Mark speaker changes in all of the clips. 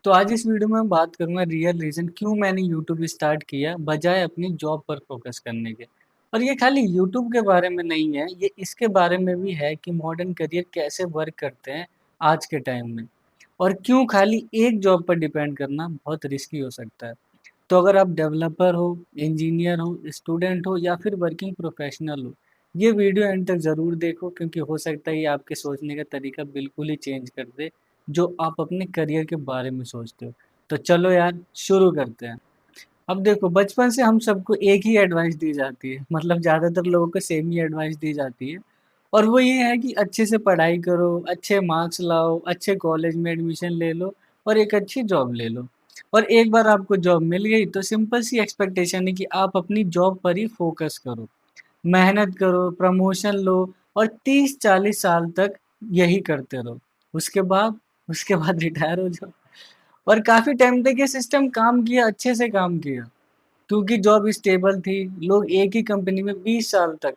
Speaker 1: तो आज इस वीडियो में मैं बात करूँगा रियल रीज़न क्यों मैंने यूट्यूब स्टार्ट किया बजाय अपनी जॉब पर फ़ोकस करने के। और ये खाली यूट्यूब के बारे में नहीं है, ये इसके बारे में भी है कि मॉडर्न करियर कैसे वर्क करते हैं आज के टाइम में। और क्यों खाली एक जॉब पर डिपेंड करना बहुत रिस्की हो सकता है। तो अगर आप डेवलपर हो, इंजीनियर हो, स्टूडेंट हो या फिर वर्किंग प्रोफेशनल हो, ये वीडियो एंड तक ज़रूर देखो क्योंकि हो सकता है ये आपके सोचने का तरीका बिल्कुल ही चेंज कर दे, जो आप अपने करियर के बारे में सोचते हो। तो चलो यार शुरू करते हैं। अब देखो बचपन से हम सबको एक ही एडवाइस दी जाती है, मतलब ज़्यादातर लोगों को सेम ही एडवाइस दी जाती है। और वो ये है कि अच्छे से पढ़ाई करो, अच्छे मार्क्स लाओ, अच्छे कॉलेज में एडमिशन ले लो और एक अच्छी जॉब ले लो। और एक बार आपको जॉब मिल गई तो सिंपल सी एक्सपेक्टेशन है कि आप अपनी जॉब पर ही फोकस करो, मेहनत करो, प्रमोशन लो और 30-40 साल तक यही करते रहो। उसके बाद उसके बाद रिटायर हो जाओ। और काफ़ी टाइम तक ये सिस्टम काम किया, अच्छे से काम किया। क्योंकि जॉब स्टेबल थी, लोग एक ही कंपनी में 20 साल तक,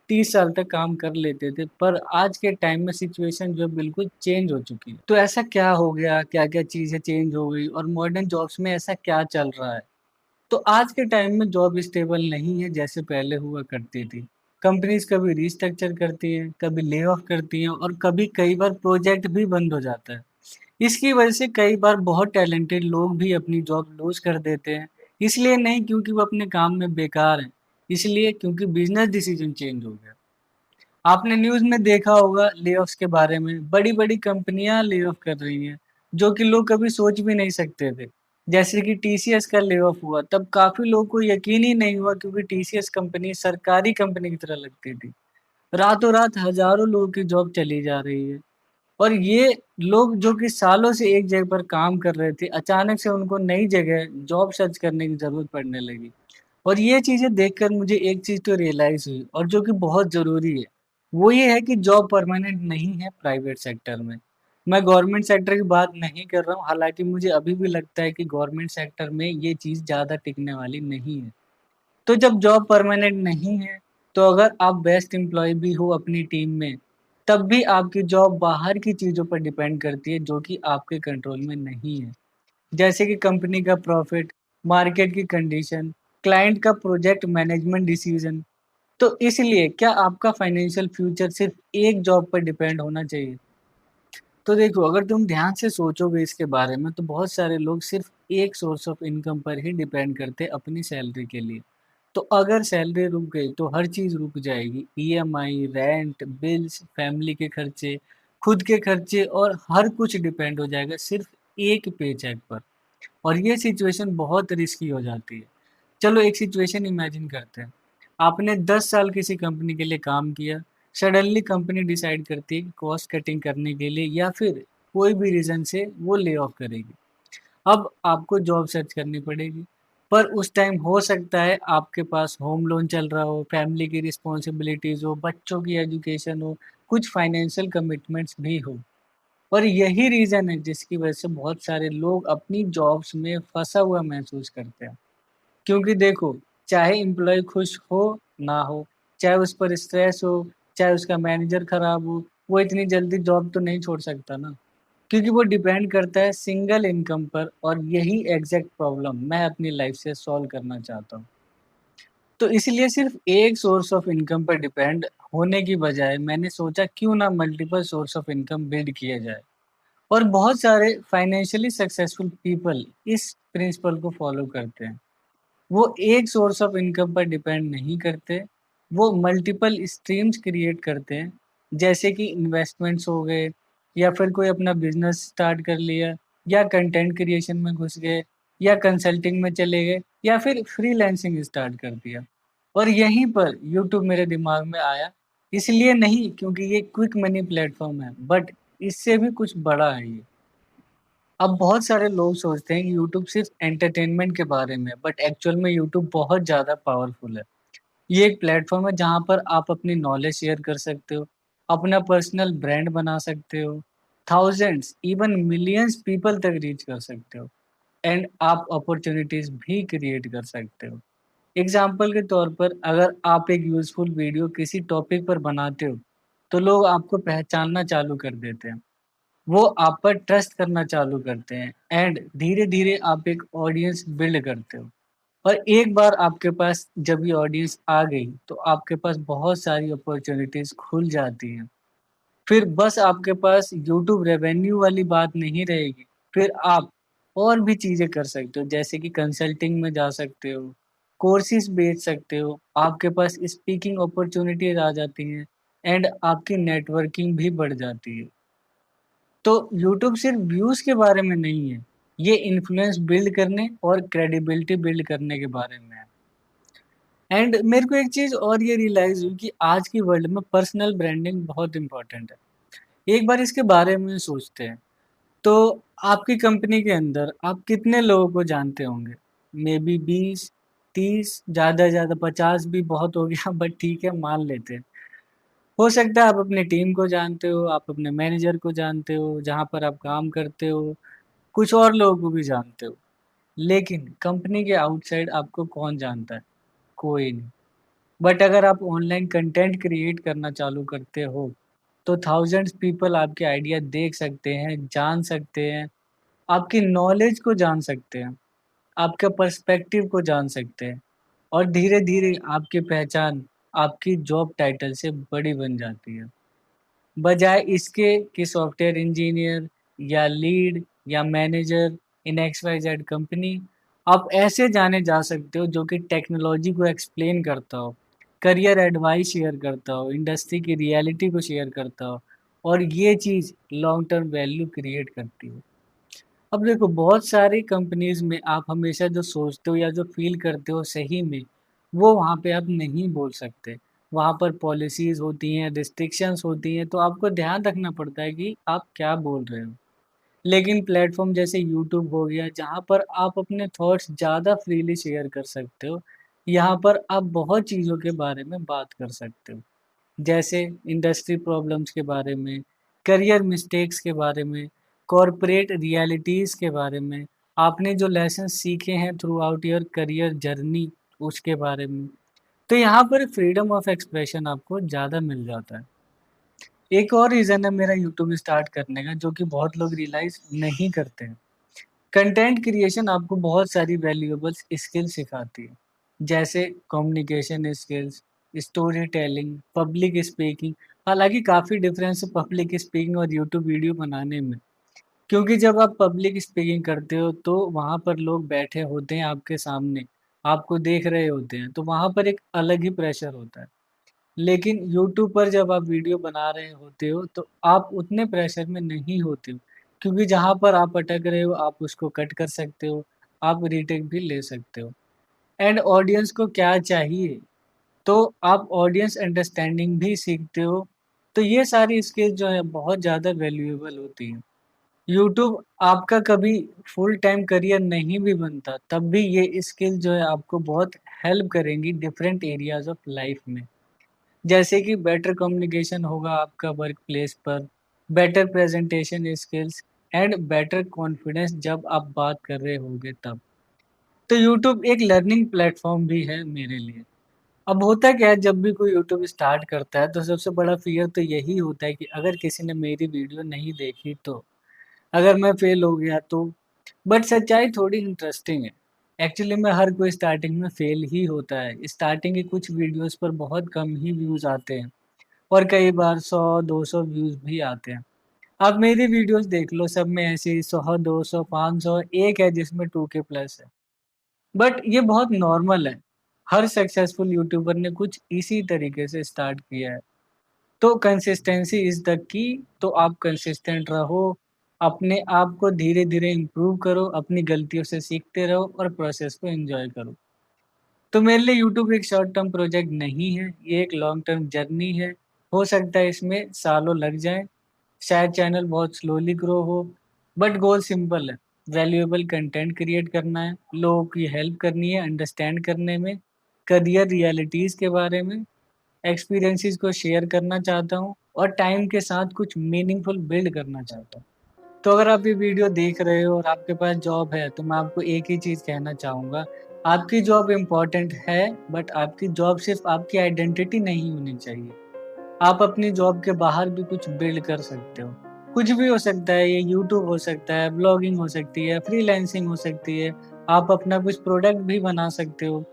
Speaker 1: 30 साल तक काम कर लेते थे। पर आज के टाइम में सिचुएशन जो है बिल्कुल चेंज हो चुकी है। तो ऐसा क्या हो गया? क्या-क्या चीज़ें चेंज हो गई और मॉडर्न जॉब्स में ऐसा क्या चल रहा है? तो आज के टाइम में जॉब स्टेबल नहीं है जैसे पहले हुआ करती थी। कंपनीज़ कभी रीस्ट्रक्चर करती हैं, कभी ले ऑफ करती हैं और कभी कई बार प्रोजेक्ट भी बंद हो जाता है। इसकी वजह से कई बार बहुत टैलेंटेड लोग भी अपनी जॉब लूज़ कर देते हैं। इसलिए नहीं क्योंकि वो अपने काम में बेकार हैं, इसलिए क्योंकि बिज़नेस डिसीजन चेंज हो गया। आपने न्यूज़ में देखा होगा ले-ऑफ्स के बारे में, बड़ी-बड़ी कंपनियाँ ले-ऑफ कर रही हैं, जो कि लोग कभी सोच भी नहीं सकते थे। जैसे कि टीसीएस का ले-ऑफ हुआ, तब काफ़ी लोगों को यकीन ही नहीं हुआ क्योंकि टीसीएस कंपनी सरकारी कंपनी की तरह लगती थी। रातों-रात हज़ारों लोगों की जॉब चली जा रही है। और ये लोग जो कि सालों से एक जगह पर काम कर रहे थे, अचानक से उनको नई जगह जॉब सर्च करने की ज़रूरत पड़ने लगी। और ये चीज़ें देखकर मुझे एक चीज़ तो रियलाइज़ हुई और जो कि बहुत ज़रूरी है, वो ये है कि जॉब परमानेंट नहीं है प्राइवेट सेक्टर में। मैं गवर्नमेंट सेक्टर की बात नहीं कर रहा हूँ, हालाँकि मुझे अभी भी लगता है कि गवर्नमेंट सेक्टर में ये चीज़ ज़्यादा टिकने वाली नहीं है। तो जब जॉब परमानेंट नहीं है, तो अगर आप बेस्ट एम्प्लॉयी भी हो अपनी टीम में, तब भी आपकी जॉब बाहर की चीज़ों पर डिपेंड करती है जो कि आपके कंट्रोल में नहीं है। जैसे कि कंपनी का प्रॉफिट, मार्केट की कंडीशन, क्लाइंट का प्रोजेक्ट मैनेजमेंट डिसीजन। तो इसलिए क्या आपका फाइनेंशियल फ्यूचर सिर्फ एक जॉब पर डिपेंड होना चाहिए? तो देखो अगर तुम ध्यान से सोचोगे इसके बारे में तो बहुत सारे लोग सिर्फ एक सोर्स ऑफ इनकम पर ही डिपेंड करते हैं अपनी सैलरी के लिए। तो अगर सैलरी रुक गई तो हर चीज़ रुक जाएगी। ईएमआई, रेंट, बिल्स, फैमिली के खर्चे, खुद के खर्चे और हर कुछ डिपेंड हो जाएगा सिर्फ एक पेचेक पर। और ये सिचुएशन बहुत रिस्की हो जाती है। चलो एक सिचुएशन इमेजिन करते हैं। आपने 10 साल किसी कंपनी के लिए काम किया, सडनली कंपनी डिसाइड करती है कि कॉस्ट कटिंग करने के लिए या फिर कोई भी रीज़न से वो ले ऑफ करेगी। अब आपको जॉब सर्च करनी पड़ेगी। पर उस टाइम हो सकता है आपके पास होम लोन चल रहा हो, फैमिली की रिस्पॉन्सिबिलिटीज़ हो, बच्चों की एजुकेशन हो, कुछ फाइनेंशियल कमिटमेंट्स भी हो। और यही रीज़न है जिसकी वजह से बहुत सारे लोग अपनी जॉब्स में फँसा हुआ महसूस करते हैं। क्योंकि देखो, चाहे एम्प्लॉयी खुश हो ना हो, चाहे उस पर स्ट्रेस हो, चाहे उसका मैनेजर खराब हो, वो इतनी जल्दी जॉब तो नहीं छोड़ सकता ना। क्योंकि वो डिपेंड करता है सिंगल इनकम पर और यही एग्ज़ैक्ट प्रॉब्लम मैं अपनी लाइफ़ से सॉल्व करना चाहता हूँ। तो इसलिए सिर्फ़ एक सोर्स ऑफ इनकम पर डिपेंड होने की बजाय मैंने सोचा क्यों ना multiple source of income build किया जाए। और बहुत सारे फाइनेंशियली सक्सेसफुल पीपल इस प्रिंसिपल को फॉलो करते हैं। वो एक सोर्स ऑफ इनकम पर डिपेंड नहीं करते, वो मल्टीपल स्ट्रीम्स क्रिएट करते हैं, जैसे कि इन्वेस्टमेंट्स हो गए या फिर कोई अपना बिज़नेस स्टार्ट कर लिया या कंटेंट क्रिएशन में घुस गए या कंसल्टिंग में चले गए या फिर फ्रीलांसिंग स्टार्ट कर दिया। और यहीं पर यूट्यूब मेरे दिमाग में आया, इसलिए नहीं क्योंकि ये क्विक मनी प्लेटफ़ॉर्म है, बट इससे भी कुछ बड़ा है ये। अब बहुत सारे लोग सोचते हैं कि यूट्यूब सिर्फ एंटरटेनमेंट के बारे में है, बट एक्चुअल में यूट्यूब बहुत ज़्यादा पावरफुल है। ये एक प्लेटफ़ॉर्म है जहाँ पर आप अपनी नॉलेज शेयर कर सकते हो, अपना पर्सनल ब्रांड बना सकते हो, थाउज़ेंड्स इवन मिलियंस पीपल तक रीच कर सकते हो एंड आप अपॉर्च्युनिटीज़ भी क्रिएट कर सकते हो। एग्ज़ाम्पल के तौर पर अगर आप एक यूज़फुल वीडियो किसी टॉपिक पर बनाते हो, तो लोग आपको पहचानना चालू कर देते हैं। वो आप पर ट्रस्ट करना चालू करते हैं एंड धीरे-धीरे आप एक ऑडियंस बिल्ड करते हो। और एक बार आपके पास जब ये ऑडियंस आ गई, तो आपके पास बहुत सारी अपॉर्च्युनिटीज़ खुल जाती हैं। फिर बस आपके पास यूट्यूब रेवेन्यू वाली बात नहीं रहेगी, फिर आप और भी चीज़ें कर सकते हो, जैसे कि कंसल्टिंग में जा सकते हो, कोर्सेज़ बेच सकते हो, आपके पास स्पीकिंग अपॉर्च्युनिटीज़ आ जाती हैं एंड आपकी नेटवर्किंग भी बढ़ जाती है। तो यूट्यूब सिर्फ व्यूज़ के बारे में नहीं है, ये इन्फ्लुएंस बिल्ड करने और क्रेडिबिलिटी बिल्ड करने के बारे में है। एंड मेरे को एक चीज़ और ये रियलाइज़ हुई कि आज की वर्ल्ड में पर्सनल ब्रांडिंग बहुत इम्पोर्टेंट है। एक बार इसके बारे में सोचते हैं, तो आपकी कंपनी के अंदर आप कितने लोगों को जानते होंगे? मेबी 20, 30, ज़्यादा से ज़्यादा 50 भी बहुत हो गया बट ठीक है मान लेते हैं। हो सकता है आप अपनी टीम को जानते हो, आप अपने मैनेजर को जानते हो, जहाँ पर आप काम करते हो, कुछ और लोगों को भी जानते हो। लेकिन कंपनी के आउटसाइड आपको कौन जानता है? कोई नहीं। बट अगर आप ऑनलाइन कंटेंट क्रिएट करना चालू करते हो, तो थाउज़ेंड्स पीपल आपके आइडिया देख सकते हैं, जान सकते हैं, आपकी नॉलेज को जान सकते हैं, आपके पर्सपेक्टिव को जान सकते हैं और धीरे-धीरे आपकी पहचान आपकी जॉब टाइटल से बड़ी बन जाती है। बजाय इसके कि सॉफ्टवेयर इंजीनियर या लीड या मैनेजर इन XYZ कंपनी, आप ऐसे जाने जा सकते हो जो कि टेक्नोलॉजी को एक्सप्लेन करता हो, करियर एडवाइस शेयर करता हो, इंडस्ट्री की रियलिटी को शेयर करता हो और ये चीज़ लॉन्ग टर्म वैल्यू क्रिएट करती है। अब देखो बहुत सारी कंपनीज़ में आप हमेशा जो सोचते हो या जो फ़ील करते हो सही में, वो वहाँ पे आप नहीं बोल सकते। वहाँ पर पॉलिसीज़ होती हैं, रिस्ट्रिक्शंस होती हैं, तो आपको ध्यान रखना पड़ता है कि आप क्या बोल रहे हो। लेकिन प्लेटफ़ॉर्म जैसे यूट्यूब हो गया, जहाँ पर आप अपने थॉट्स ज़्यादा फ्रीली शेयर कर सकते हो, यहाँ पर आप बहुत चीज़ों के बारे में बात कर सकते हो। जैसे इंडस्ट्री प्रॉब्लम्स के बारे में, करियर मिस्टेक्स के बारे में, कॉर्पोरेट रियलिटीज़ के बारे में, आपने जो लेसन सीखे हैं through out your career journey उसके बारे में। तो यहाँ पर फ्रीडम ऑफ एक्सप्रेशन आपको ज़्यादा मिल जाता है। एक और रीज़न है मेरा यूट्यूब स्टार्ट करने का जो कि बहुत लोग रियलाइज़ नहीं करते हैं। कंटेंट क्रिएशन आपको बहुत सारी वैल्यूएबल स्किल्स सिखाती है, जैसे communication skills, story telling, public speaking. हालाँकि काफ़ी डिफरेंस है पब्लिक स्पीकिंग और यूट्यूब वीडियो बनाने में, क्योंकि जब आप पब्लिक स्पीकिंग करते हो तो वहाँ पर लोग बैठे होते हैं आपके सामने, आपको देख रहे होते हैं, तो वहाँ पर एक अलग ही प्रेशर होता है। लेकिन यूट्यूब पर जब आप वीडियो बना रहे होते हो, तो आप उतने प्रेशर में नहीं होते हो, क्योंकि जहाँ पर आप अटक रहे हो, आप उसको कट कर सकते हो, आप रीटेक भी ले सकते हो। एंड ऑडियंस को क्या चाहिए, तो आप ऑडियंस अंडरस्टैंडिंग भी सीखते हो। तो ये सारी स्किल्स जो है बहुत ज़्यादा वैल्यूएबल होती हैं। यूट्यूब आपका कभी फुल टाइम करियर नहीं भी बनता, तब भी ये स्किल जो है आपको बहुत हेल्प करेंगी डिफरेंट एरियाज़ ऑफ लाइफ में। जैसे कि बेटर कम्युनिकेशन होगा आपका वर्क प्लेस पर, better presentation skills and better confidence जब आप बात कर रहे होंगे तब। तो यूट्यूब एक लर्निंग प्लेटफॉर्म भी है मेरे लिए। अब होता क्या है जब भी कोई यूट्यूब स्टार्ट करता है तो सबसे बड़ा फ़ियर तो यही होता है कि अगर किसी ने मेरी वीडियो नहीं देखी तो? अगर मैं फेल हो गया तो? बट सच्चाई थोड़ी इंटरेस्टिंग है। एक्चुअली में हर कोई स्टार्टिंग में फेल ही होता है। स्टार्टिंग की कुछ वीडियोज़ पर बहुत कम ही व्यूज़ आते हैं। और कई बार 100-200 व्यूज़ भी आते हैं। आप मेरी वीडियोज़ देख लो, सब में ऐसे ही 100, 200, 500, एक है जिसमें 2K प्लस है। बट ये बहुत नॉर्मल है। हर सक्सेसफुल यूट्यूबर ने कुछ इसी तरीके से स्टार्ट किया है। तो कंसिस्टेंसी इज़ द की। तो आप कंसिस्टेंट रहो, अपने आप को धीरे-धीरे इम्प्रूव करो, अपनी गलतियों से सीखते रहो और प्रोसेस को एन्जॉय करो। तो मेरे लिए यूट्यूब एक शॉर्ट टर्म प्रोजेक्ट नहीं है, ये एक लॉन्ग टर्म जर्नी है। हो सकता है इसमें सालों लग जाएँ, शायद चैनल बहुत स्लोली ग्रो हो, बट गोल सिंपल है, वैल्यूएबल कंटेंट क्रिएट करना है, लोगों की हेल्प करनी है अंडरस्टैंड करने में, करियर रियलिटीज़ के बारे में, एक्सपीरियंसेस को शेयर करना चाहता हूँ और टाइम के साथ कुछ मीनिंगफुल बिल्ड करना चाहता हूँ। तो अगर आप ये वीडियो देख रहे हो और आपके पास जॉब है, तो मैं आपको एक ही चीज़ कहना चाहूँगा, आपकी जॉब इम्पोर्टेंट है, बट आपकी जॉब सिर्फ़ आपकी आइडेंटिटी नहीं होनी चाहिए। आप अपनी जॉब के बाहर भी कुछ बिल्ड कर सकते हो। कुछ भी हो सकता है, ये यूट्यूब हो सकता है, ब्लॉगिंग हो सकती है, फ्रीलांसिंग हो सकती है, आप अपना कुछ प्रोडक्ट भी बना सकते हो।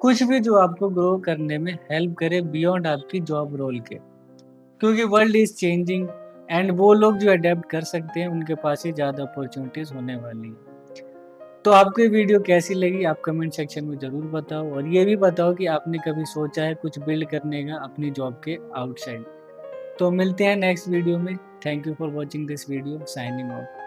Speaker 1: कुछ भी जो आपको ग्रो करने में हेल्प करे बियॉन्ड आपकी जॉब रोल के। क्योंकि वर्ल्ड इज़ चेंजिंग एंड वो लोग जो अडैप्ट कर सकते हैं, उनके पास ही ज़्यादा अपॉर्च्युनिटीज़ होने वाली हैं। तो आपको ये वीडियो कैसी लगी आप कमेंट सेक्शन में ज़रूर बताओ और ये भी बताओ कि आपने कभी सोचा है कुछ बिल्ड करने का अपनी जॉब के आउटसाइड। तो मिलते हैं नेक्स्ट वीडियो में। Thank you for watching this video, signing off.